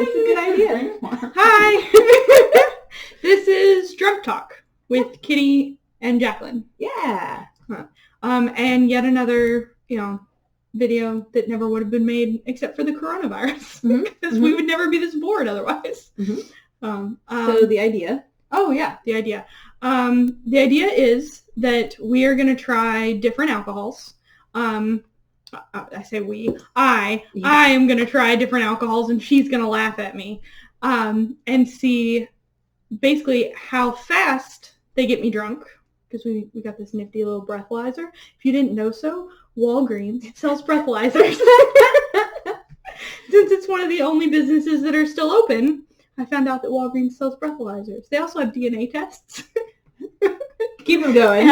It's a good idea. Hi. This is Drunk Talk with Kitty and Jacqueline. Yeah. And yet another, video that never would have been made except for the coronavirus, because we would never be this bored otherwise. So the idea. Oh yeah, the idea. The idea is that we are going to try different alcohols. I say we. I am going to try different alcohols, and she's going to laugh at me, and see basically how fast they get me drunk, because we got this nifty little breathalyzer. If you didn't know so, Walgreens sells breathalyzers. Since it's one of the only businesses that are still open, I found out that Walgreens sells breathalyzers. They also have DNA tests. Keep them going.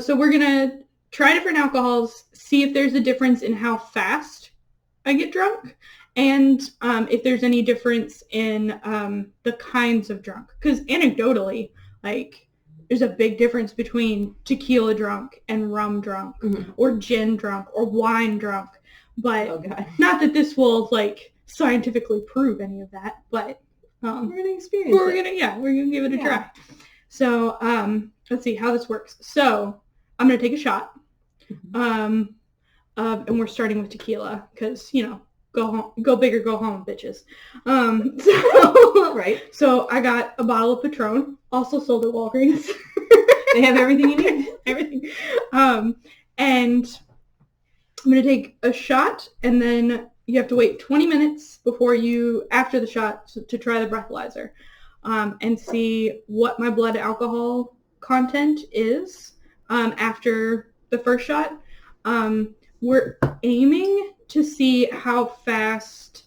So we're going to try different alcohols, see if there's a difference in how fast I get drunk, and if there's any difference in the kinds of drunk. Because anecdotally, there's a big difference between tequila drunk and rum drunk, or gin drunk, or wine drunk. But not that this will, scientifically prove any of that, but we're going to experience we're going to give it a try. So, let's see how this works. So, I'm going to take a shot. And we're starting with tequila because, go big or go home, bitches. Right. So I got a bottle of Patron, also sold at Walgreens. They have everything you need. Everything. And I'm going to take a shot, and then you have to wait 20 minutes after the shot to try the breathalyzer, and see what my blood alcohol content is after the first shot. We're aiming to see how fast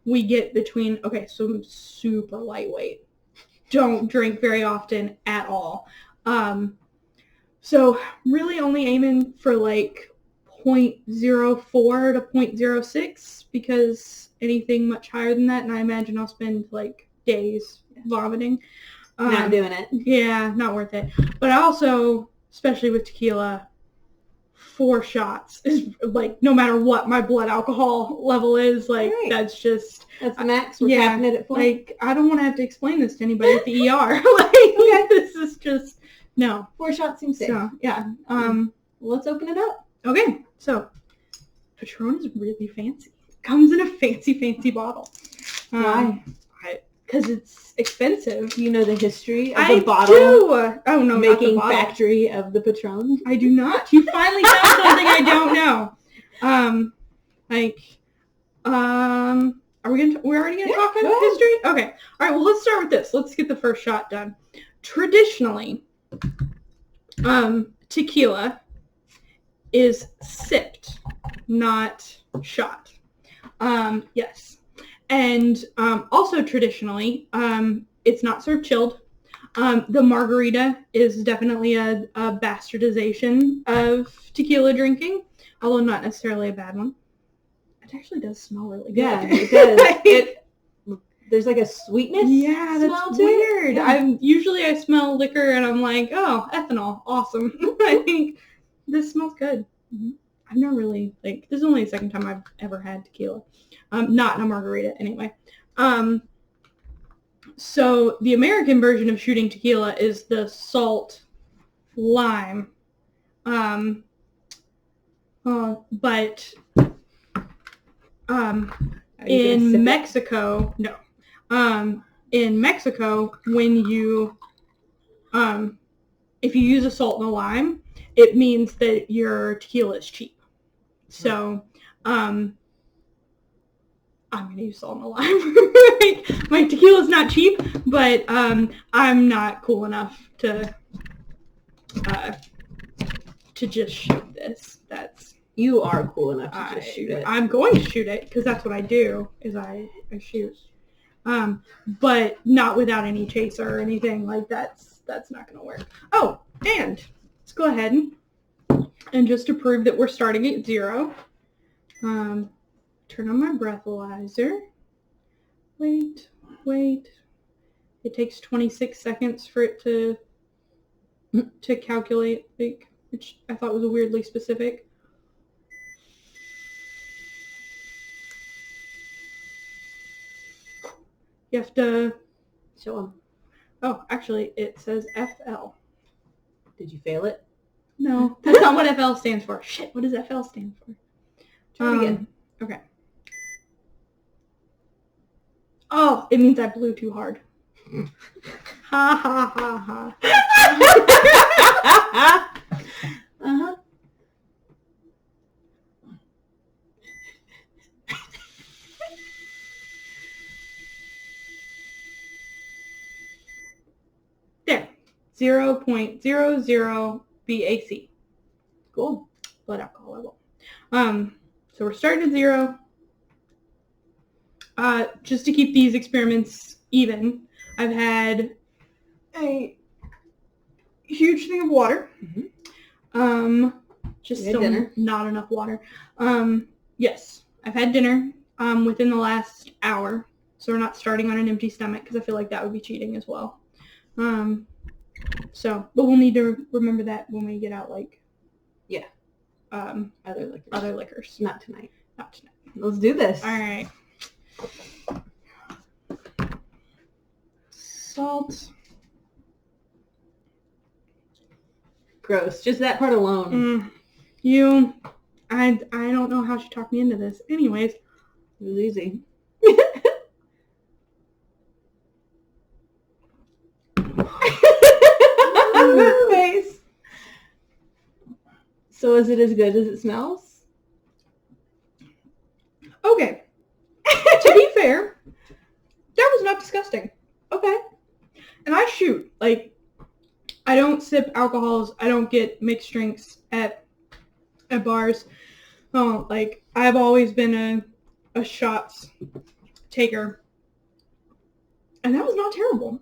we get between, so I'm super lightweight. Don't drink very often at all. So really only aiming for 0.04 to 0.06, because anything much higher than that, and I imagine I'll spend days vomiting. Not doing it. Yeah, not worth it. But I also, especially with tequila, 4 shots is no matter what my blood alcohol level is, right. That's the max. We're capping it at 4. I don't want to have to explain this to anybody at the ER. This is just no. 4 shots seems safe. So yeah. Let's open it up. Okay. So Patron is really fancy. It comes in a fancy bottle. Why? Because it's expensive. Do you know the history of the bottle? I do. Oh, no, making not the factory of the Patron? I do not. You finally found something I don't know. We're already going to talk about history? Okay. All right, well, let's start with this. Let's get the first shot done. Traditionally, tequila is sipped, not shot. Yes. And also traditionally, it's not served chilled. The margarita is definitely a bastardization of tequila drinking, although not necessarily a bad one. It actually does smell really good. Yeah, it does. There's a sweetness. Yeah, that's weird. Yeah. I smell liquor and I'm like, oh, ethanol, awesome. I think this smells good. I've never really, this is only the second time I've ever had tequila. Not in a margarita, anyway. So the American version of shooting tequila is the salt lime. But in Mexico, no. In Mexico, when you, if you use a salt and a lime, it means that your tequila is cheap. So, I'm going to use salt and a lime. My tequila's not cheap, but I'm not cool enough to just shoot this. You are cool enough to just shoot it. I'm going to shoot it because that's what I do, is I shoot. But not without any chaser or anything. That's not going to work. Oh, and let's go ahead and just to prove that we're starting at 0, turn on my breathalyzer. Wait. It takes 26 seconds for it to calculate, which I thought was weirdly specific. You have to... Show them. Oh, actually, it says FL. Did you fail it? No, that's not what FL stands for. Shit, what does FL stand for? Try it again. Okay. Oh, it means I blew too hard. Ha ha ha ha. Uh-huh. There. 0.00 BAC. Cool. Blood alcohol level. So we're starting at 0. Just to keep these experiments even, I've had a huge thing of water. Just still dinner? Not enough water. Yes, I've had dinner within the last hour, so we're not starting on an empty stomach because I feel like that would be cheating as well. But we'll need to remember that when we get out, other liquors. Not tonight. Not tonight. Let's do this. All right. Salt. Gross. Just that part alone. I don't know how she talked me into this. Anyways. It was easy. That face. So is it as good as it smells? Okay. To be fair, that was not disgusting. Okay. And I shoot. I don't sip alcohols. I don't get mixed drinks at bars. I've always been a shots taker. And that was not terrible.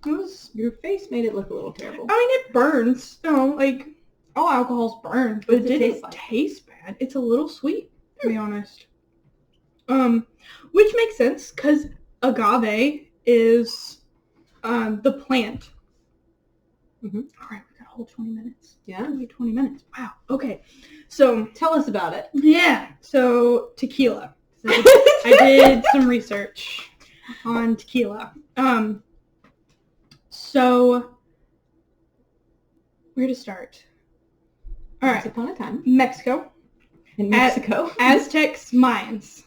It was... Your face made it look a little terrible. I mean, it burns. All alcohols burn, but it What's it didn't taste bad. It's a little sweet, to be honest. Which makes sense, because agave is the plant. Mm-hmm. All right, we got a whole 20 minutes. Yeah? Wait, 20 minutes. Wow. Okay. So... Tell us about it. Yeah. So, tequila. So I did some research on tequila. So, where to start? All right. Once upon a time. Mexico. In Mexico. Aztecs, Mayans.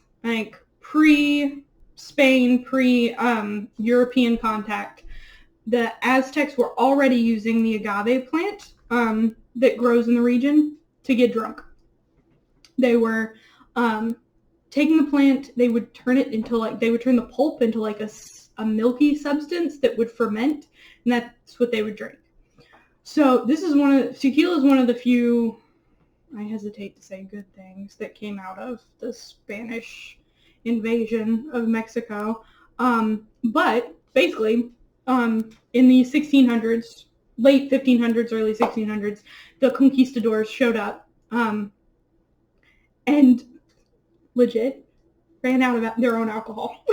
Pre-Spain, pre-European contact. The Aztecs were already using the agave plant that grows in the region to get drunk. They were taking the plant, they would turn it into they would turn the pulp into a milky substance that would ferment, and that's what they would drink. So tequila is one of the few, I hesitate to say good things, that came out of the Spanish invasion of Mexico. But basically, in the 1600s, late 1500s, early 1600s, the conquistadors showed up and legit ran out of their own alcohol.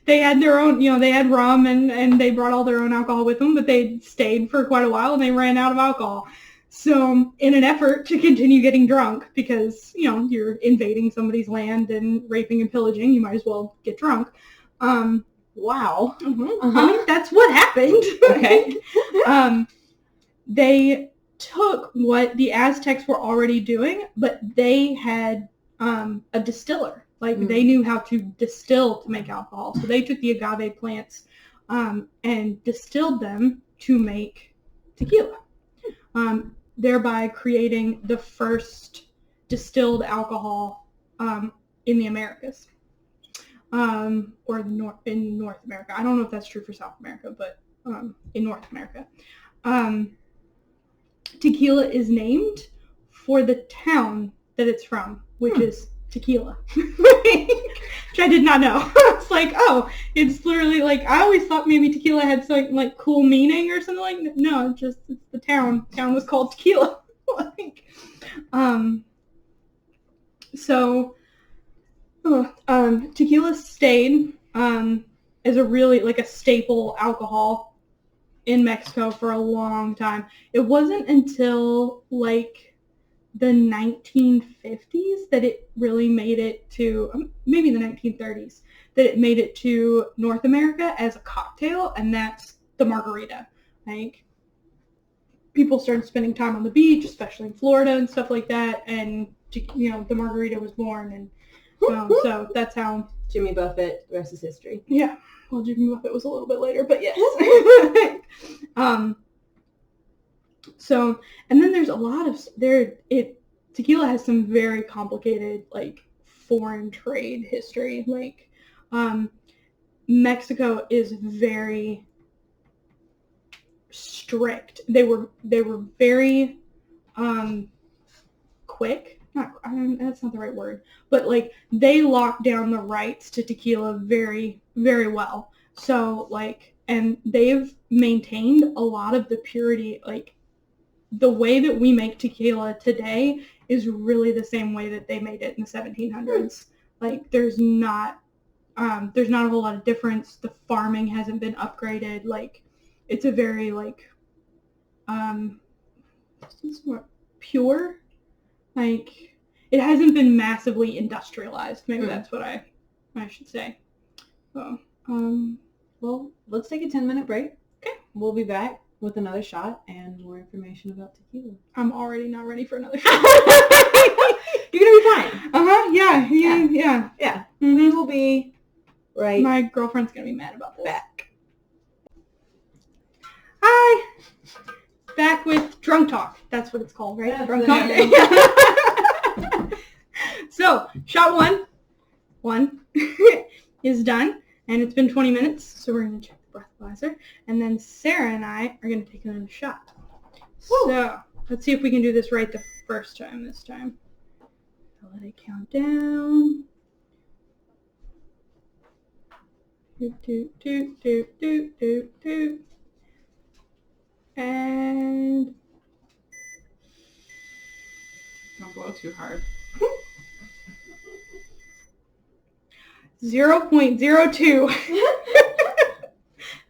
They had their own, they had rum and they brought all their own alcohol with them, but they stayed for quite a while and they ran out of alcohol. So in an effort to continue getting drunk, because, you're invading somebody's land and raping and pillaging, you might as well get drunk. Wow. Mm-hmm. Uh-huh. I mean, that's what happened. Okay. They took what the Aztecs were already doing, but they had a distiller. They knew how to distill to make alcohol. So they took the agave plants and distilled them to make tequila, thereby creating the first distilled alcohol in the Americas. Or in North America. I don't know if that's true for South America, but in North America. Tequila is named for the town that it's from, which is Tequila. Which I did not know. It's it's literally I always thought maybe tequila had some cool meaning or something no, it's the town. The town was called Tequila. Tequila stayed as a really a staple alcohol in Mexico for a long time. It wasn't until the 1950s that it really made it to, maybe the 1930s, that it made it to North America as a cocktail, and that's the margarita. Like, people started spending time on the beach, especially in Florida and stuff like that, and, the margarita was born, and so that's how... Jimmy Buffett, the rest is history. Yeah. Well, Jimmy Buffett was a little bit later, but yes. So, and then there's a lot of... Tequila has some very complicated, like, foreign trade history. Like, Mexico is very strict. They were very quick. That's not the right word, but like they locked down the rights to tequila very, very well. So like, and they've maintained a lot of the purity. Like, the way that we make tequila today is really the same way that they made it in the 1700s. Like, there's not a whole lot of difference. The farming hasn't been upgraded. Like, it's a very like pure. Like, it hasn't been massively industrialized. Maybe that's what I should say. So, well, let's take a 10-minute break. Okay. We'll be back with another shot and more information about tequila. I'm already not ready for another shot. You're going to be fine. Uh-huh. Yeah. Mm-hmm. We will be right. My girlfriend's going to be mad about this. Back. Hi. Back with Drunk Talk. That's what it's called, right? That's Drunk Talk. So, shot one is done, and it's been 20 minutes, so we're going to check the breathalyzer, and then Sarah and I are going to take another shot. Woo. So, let's see if we can do this right the first time this time. I'll let it count down. Doot, doot, doot, doot, doot, doot, doot. And... Don't blow too hard. 0.02.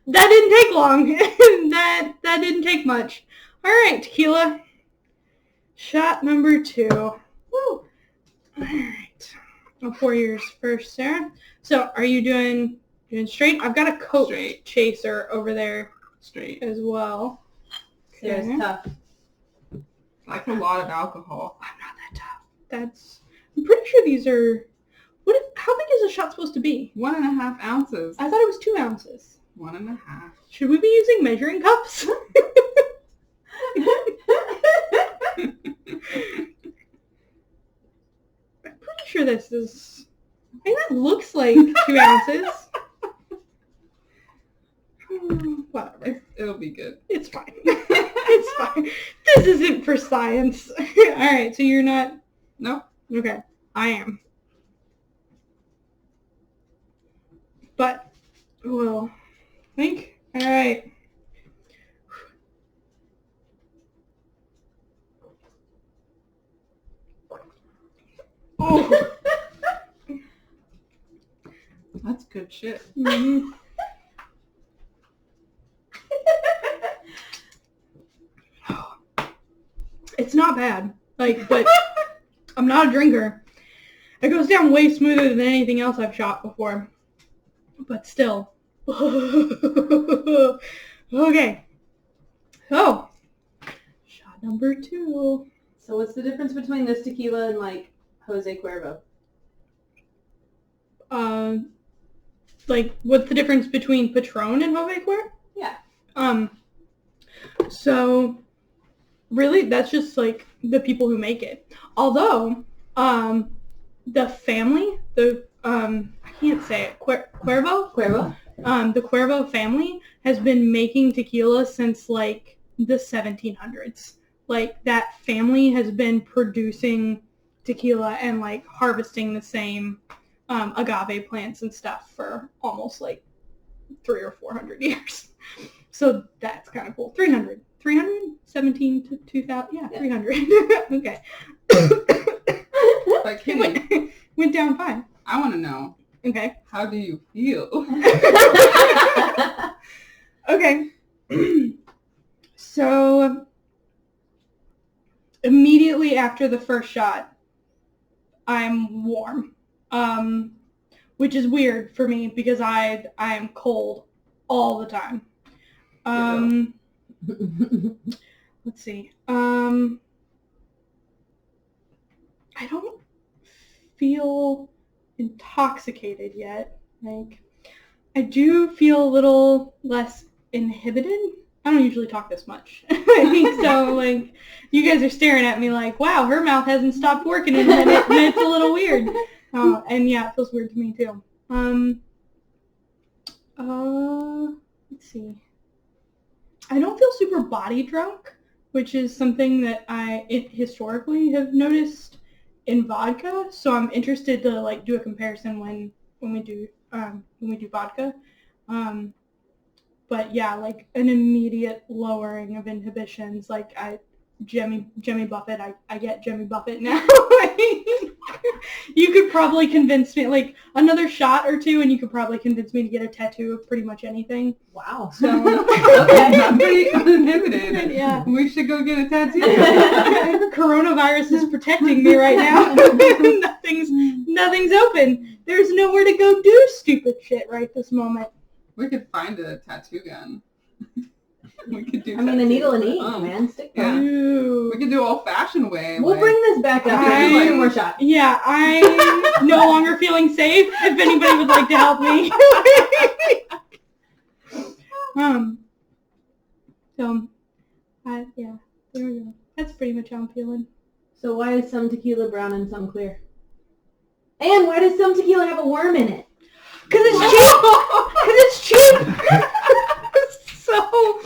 That didn't take long. that didn't take much. All right, tequila. Shot number 2. Woo. All right. I'll pour yours first, Sarah. So, are you doing straight? I've got a Coke chaser over there. Straight. As well. Sarah's tough. Like a lot of alcohol. I'm not that tough. I'm pretty sure these are... How big is a shot supposed to be? 1.5 ounces. I thought it was 2 ounces. 1.5. Should we be using measuring cups? I'm pretty sure this is... I think that looks like 2 ounces. Whatever. It'll be good. It's fine. It's fine. This isn't for science. All right, so you're not... No. Okay, I am. But, well, I think, all right. Oh. That's good shit. Mm-hmm. It's not bad, like, but I'm not a drinker. It goes down way smoother than anything else I've shot before. But still. Okay. So, shot number 2. So what's the difference between this tequila and, like, Jose Cuervo? Like, what's the difference between Patron and Jose Cuervo? Yeah. So, really, that's just, like, the people who make it. Although, the family, I can't say it, Cuervo? Cuervo? The Cuervo family has been making tequila since, like, the 1700s. Like, that family has been producing tequila and, like, harvesting the same agave plants and stuff for almost, like, 300 or 400 years. So that's kind of cool. 300? 17 to 2000? Yeah, 300. Okay. Like, Kenny, went down fine. I want to know. Okay. How do you feel? Okay. So, immediately after the first shot, I'm warm, which is weird for me because I am cold all the time. Let's see. I don't feel intoxicated yet. Like, I do feel a little less inhibited. I don't usually talk this much. I think so. Like, you guys are staring at me like, wow, her mouth hasn't stopped working in a minute, and it's a little weird. And yeah, it feels weird to me too. Let's see. I don't feel super body drunk, which is something that I historically have noticed in vodka. So I'm interested to like do a comparison when we do vodka. But yeah, like an immediate lowering of inhibitions. Like Jemmy Buffett, I get Jemmy Buffett now. You could probably convince me, like another shot or two, and you could probably convince me to get a tattoo of pretty much anything. Wow. So Okay, I'm pretty uninhibited. Yeah. We should go get a tattoo. Coronavirus is protecting me right now. Nothing's open. There's nowhere to go do stupid shit right this moment. We could find a tattoo gun. We could do. I mean, a needle and ink, tattoos. man. Stick Yeah. Ooh. We could do old-fashioned way. We'll like- bring this back up. I- Two more shots. Yeah, I'm no longer feeling safe. If anybody would like to help me. Yeah, there we go. That's pretty much how I'm feeling. So why is some tequila brown and some clear? And why does some tequila have a worm in it? Because it's cheap. Because it's cheap. So,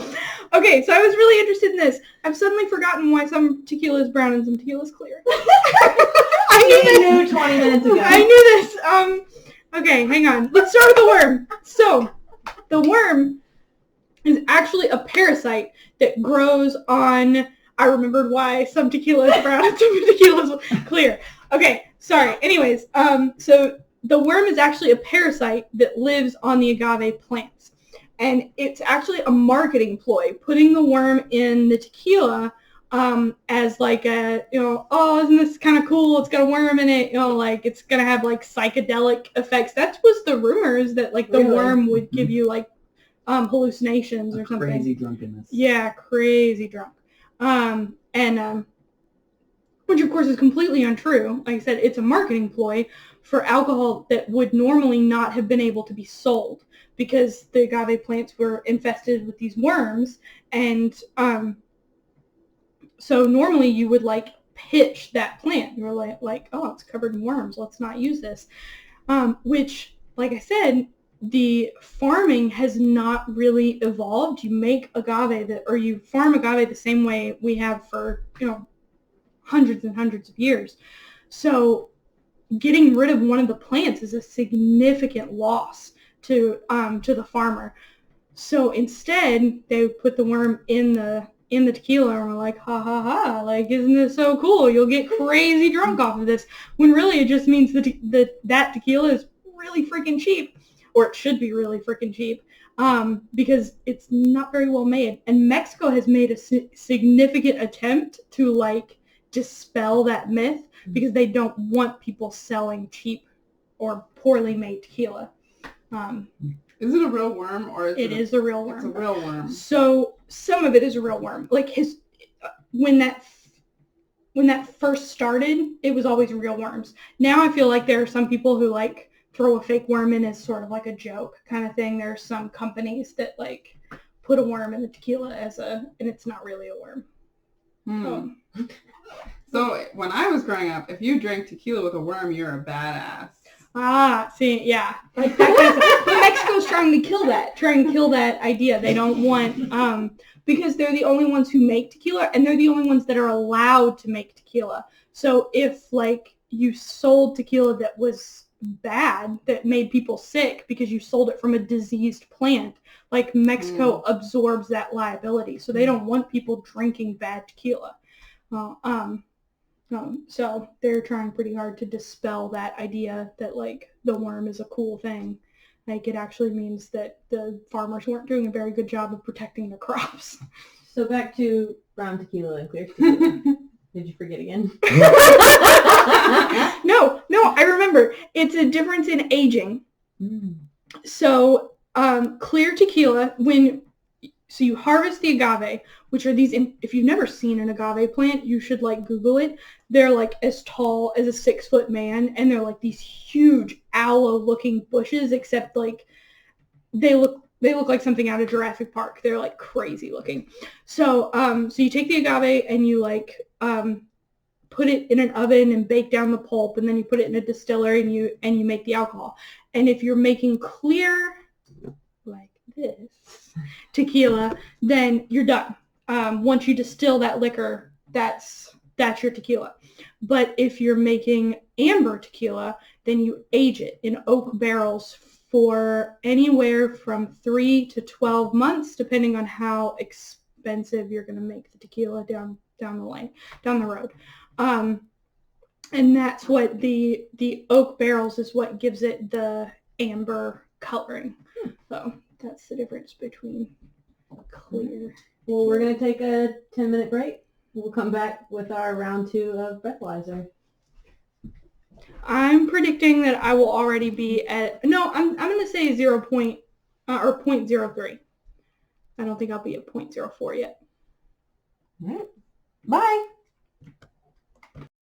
okay, so I was really interested in this. I've suddenly forgotten why some tequila is brown and some tequila is clear. I knew this. 20 minutes ago. I knew this. Okay, hang on. Let's start with the worm. So, the worm is actually a parasite that grows on... I remembered why some tequila is brown and some tequila is clear. Okay, sorry. Anyways, so the worm is actually a parasite that lives on the agave plants. And it's actually a marketing ploy, putting the worm in the tequila as like a, oh, isn't this kind of cool? It's got a worm in it. Like it's going to have like psychedelic effects. That was the rumors that like the worm would give you like hallucinations or something. Crazy drunkenness. Yeah, crazy drunk. Which of course is completely untrue. Like I said, it's a marketing ploy for alcohol that would normally not have been able to be sold because the agave plants were infested with these worms. And so normally you would like pitch that plant. You were like, oh, it's covered in worms. Let's not use this. Which, like I said, the farming has not really evolved. You make agave you farm agave the same way we have for, hundreds and hundreds of years. So getting rid of one of the plants is a significant loss to the farmer. So instead, they put the worm in the tequila and we're like, ha ha ha, like, isn't this so cool? You'll get crazy drunk off of this. When really it just means that tequila is really freaking cheap. Or it should be really freaking cheap, because it's not very well made. And Mexico has made a significant attempt to, like, dispel that myth because they don't want people selling cheap or poorly made tequila. Is it a real worm or is it is a real worm? It's a real worm. So some of it is a real worm. Like when that first started, it was always real worms. Now I feel like there are some people who like throw a fake worm in as sort of like a joke kind of thing. There are some companies that like put a worm in the tequila and it's not really a worm. So when I was growing up, if you drank tequila with a worm, you're a badass. Ah, see, yeah. Like that kind of stuff. But Mexico's trying to kill that idea. They don't want, because they're the only ones who make tequila and they're the only ones that are allowed to make tequila. So if like you sold tequila that was bad, that made people sick because you sold it from a diseased plant, like Mexico absorbs that liability. So they don't want people drinking bad tequila. So they're trying pretty hard to dispel that idea that like the worm is a cool thing. Like it actually means that the farmers weren't doing a very good job of protecting their crops. So back to brown tequila and clear tequila. Did you forget again? No, I remember. It's a difference in aging. So clear tequila, so you harvest the agave, which are these, if you've never seen an agave plant, you should like Google it. They're like as tall as a 6-foot man, and they're like these huge aloe looking bushes, except like they look like something out of Jurassic Park. They're like crazy looking. So so you take the agave and you like put it in an oven and bake down the pulp, and then you put it in a distiller and you make the alcohol. And if you're making clear like this tequila, then you're done. Once you distill that liquor, that's your tequila. But if you're making amber tequila, then you age it in oak barrels for anywhere from 3 to 12 months, depending on how expensive you're going to make the tequila down the road. And that's what the oak barrels is what gives it the amber coloring. So that's the difference between clear. Well, we're going to take a 10-minute break. We'll come back with our round 2 of breathalyzer. I'm predicting that I will already be at, no, I'm going to say 0.03. I don't think I'll be at 0.04 yet. All right. Bye.